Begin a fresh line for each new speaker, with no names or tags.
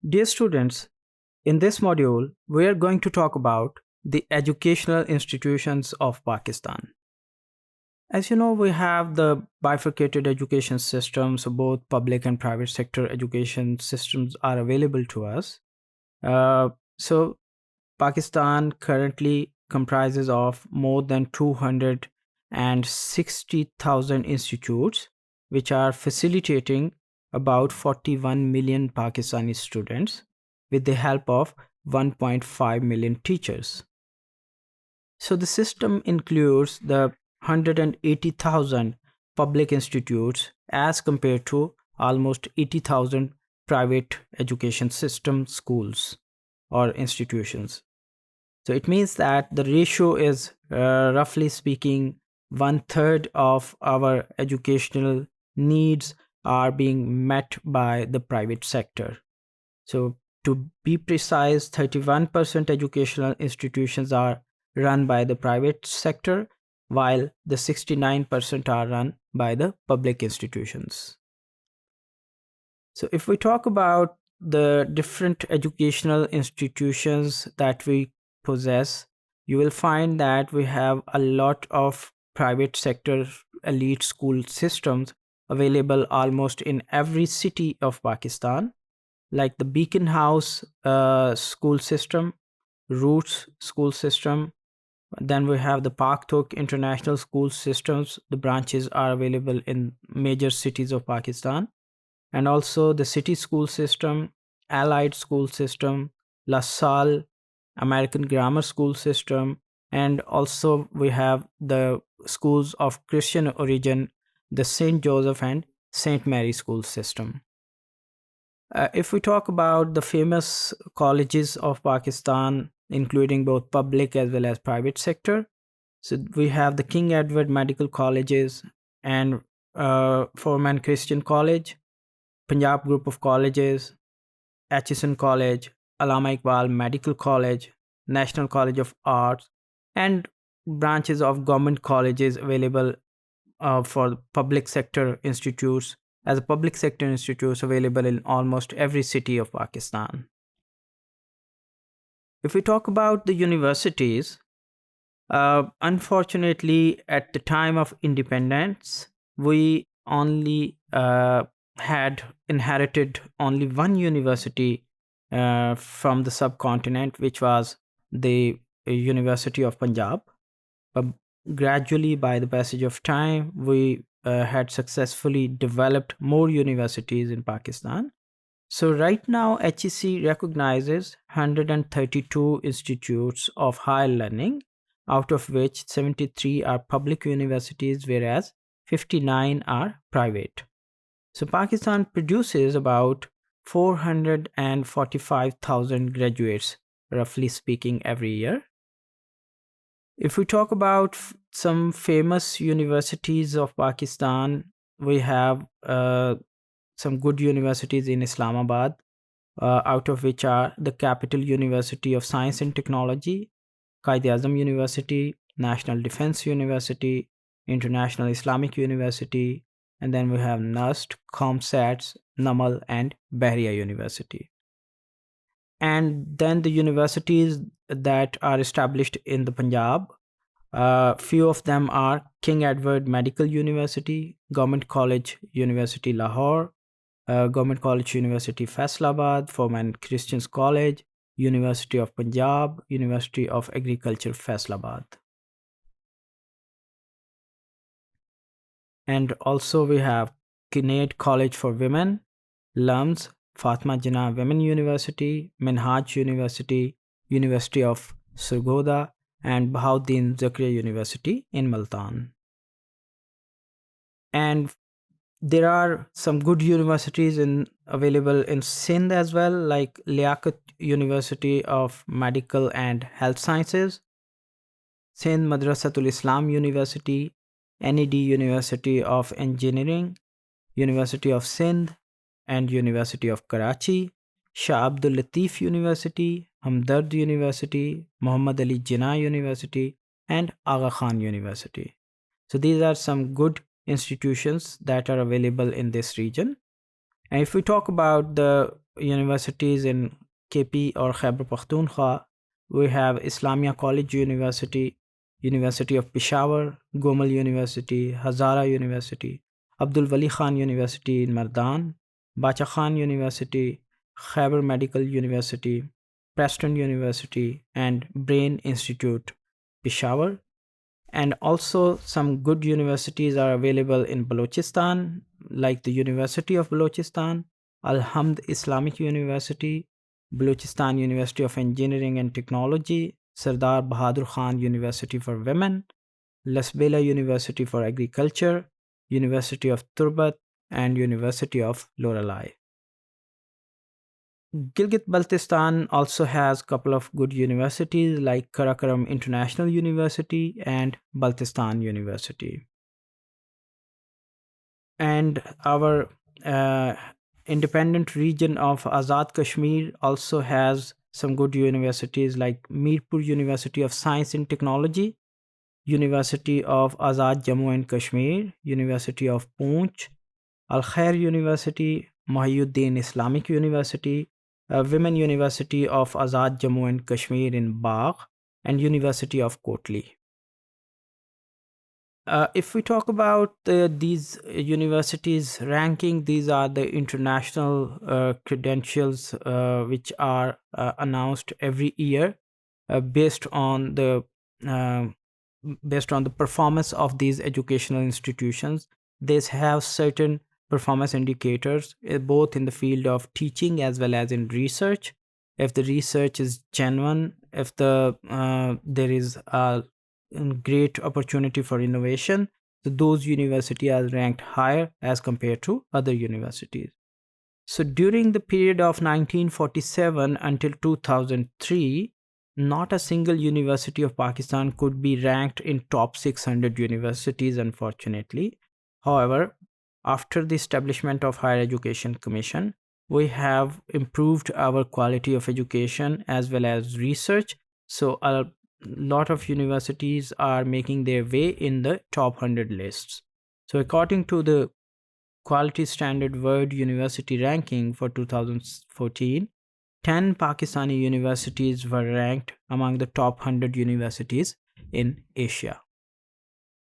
Dear students, in this module, we are going to talk about the educational institutions of Pakistan. As you know, we have the bifurcated education system, so both public and private sector education systems are available to us. So, Pakistan currently comprises of more than 260,000 institutes, which are facilitating about 41 million Pakistani students with the help of 1.5 million teachers. So the system includes the 180,000 public institutes as compared to almost 80,000 private education system schools or institutions. So it means that the ratio is roughly speaking one third of our educational needs are being met by the private sector. So to be precise, 31% educational institutions are run by the private sector, while the 69% are run by the public institutions. So if we talk about the different educational institutions that we possess, you will find that we have a lot of private sector elite school systems available almost in every city of Pakistan, like the Beacon House school system, Roots school system. Then we have the Paktok International School Systems. The branches are available in major cities of Pakistan. And also the City School System, Allied School System, La Salle, American Grammar School System, and also we have the schools of Christian origin, the St. Joseph and St. Mary School System. If we talk about the famous colleges of Pakistan, including both public as well as private sector, so we have the King Edward Medical Colleges and Foreman Christian College, Punjab Group of Colleges, Atchison College, Allama Iqbal Medical College, National College of Arts, and branches of government colleges available for public sector institutes as a public sector institutes available in almost every city of Pakistan. If we talk about the universities, unfortunately, at the time of independence, we only had inherited only one university from the subcontinent, which was the University of Punjab. But gradually, by the passage of time, we had successfully developed more universities in Pakistan. So, right now, HEC recognizes 132 institutes of higher learning, out of which 73 are public universities, whereas 59 are private. So, Pakistan produces about 445,000 graduates, roughly speaking, every year. If we talk about some famous universities of Pakistan, we have some good universities in Islamabad, out of which are the Capital University of Science and Technology, Quaid-e-Azam University, National Defense University, International Islamic University, and then we have NUST, COMSATS, NAMAL, and Bahria University. And then the universities that are established in the Punjab, few of them are King Edward Medical University, Government College University Lahore, Government College University Faisalabad, Foreman Christians College, University of Punjab, University of Agriculture Faisalabad. And also we have Kinnaird College for Women, LUMS, Fatma Jinnah Women University, Minhaj University, University of Surgoda, and Bahauddin Zakariya University in Multan. And there are some good universities available in Sindh as well, like Liaquat University of Medical and Health Sciences, Sindh Madrasatul Islam University, NED University of Engineering, University of Sindh, and University of Karachi, Shah Abdul Latif University, Hamdard University, Muhammad Ali Jinnah University, and Aga Khan University. So these are some good institutions that are available in this region. And if we talk about the universities in KP or Khyber Pakhtunkhwa. We have Islamia College University, University of Peshawar, Gomal University, Hazara University, Abdul Wali Khan University in Mardan, Bacha Khan University, Khyber Medical University, Preston University, and Brain Institute, Peshawar. And also, some good universities are available in Balochistan, like the University of Balochistan, Al-Hamd Islamic University, Balochistan University of Engineering and Technology, Sardar Bahadur Khan University for Women, Lasbela University for Agriculture, University of Turbat, and University of Loralai. Gilgit-Baltistan also has a couple of good universities like Karakoram International University and Baltistan University. And our independent region of Azad Kashmir also has some good universities like Mirpur University of Science and Technology, University of Azad Jammu and Kashmir, University of Poonch, Al Khair University, Mahiuddin Islamic University, Women University of Azad Jammu and Kashmir in Bagh, and University of Kotli. If we talk about these universities ranking, these are the international credentials which are announced every year based on the uh, performance of these educational institutions. They have certain performance indicators both in the field of teaching as well as in research. If the research is genuine, if there is a great opportunity for innovation, so those universities are ranked higher as compared to other universities. So during the period of 1947 until 2003, not a single university of Pakistan could be ranked in top 600 universities, unfortunately. However, after the establishment of Higher Education Commission, we have improved our quality of education as well as research. So a lot of universities are making their way in the top 100 lists. So according to the Quality Standard World University Ranking for 2014, 10 Pakistani universities were ranked among the top 100 universities in Asia.